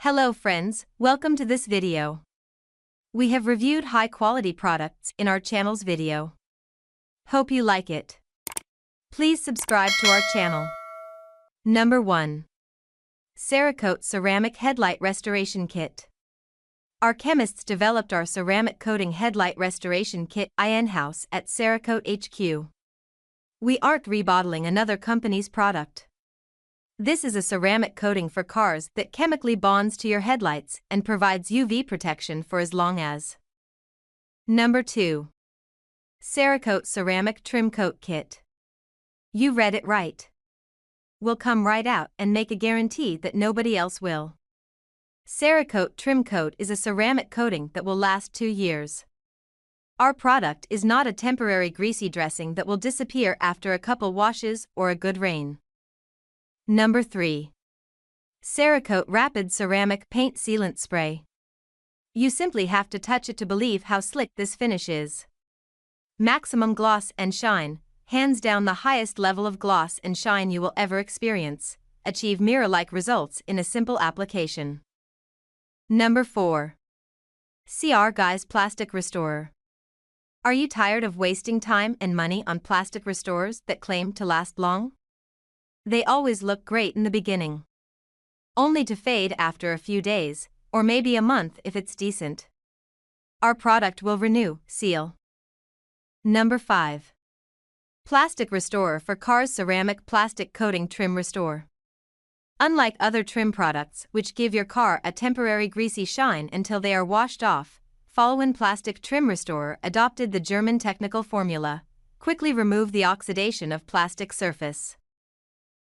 Hello friends, welcome to this video. We have reviewed high-quality products in our channel's video. Hope you like it. Please subscribe to our channel. Number 1. CERAKOTE Ceramic Headlight Restoration Kit. Our chemists developed our ceramic coating headlight restoration kit in-house at CERAKOTE HQ. We aren't rebottling another company's product. This is a ceramic coating for cars that chemically bonds to your headlights and provides UV protection for as long as. Number 2. CERAKOTE Ceramic Trim Coat Kit. You read it right. We'll come right out and make a guarantee that nobody else will. CERAKOTE Trim Coat is a ceramic coating that will last 2 years. Our product is not a temporary greasy dressing that will disappear after a couple washes or a good rain. Number 3. CERAKOTE Rapid Ceramic Paint Sealant Spray. You simply have to touch it to believe how slick this finish is. Maximum gloss and shine, hands down the highest level of gloss and shine you will ever experience. Achieve mirror-like results in a simple application. Number 4. CERAKOTE Plastic Restorer. Are you tired of wasting time and money on plastic restorers that claim to last long? They always look great in the beginning, only to fade after a few days, or maybe a month if it's decent. Our product will renew, seal. Number 5. Plastic Restorer for Cars Ceramic Plastic Coating Trim Restore. Unlike other trim products which give your car a temporary greasy shine until they are washed off, Follow-in Plastic Trim Restorer adopted the German technical formula, quickly remove the oxidation of plastic surface.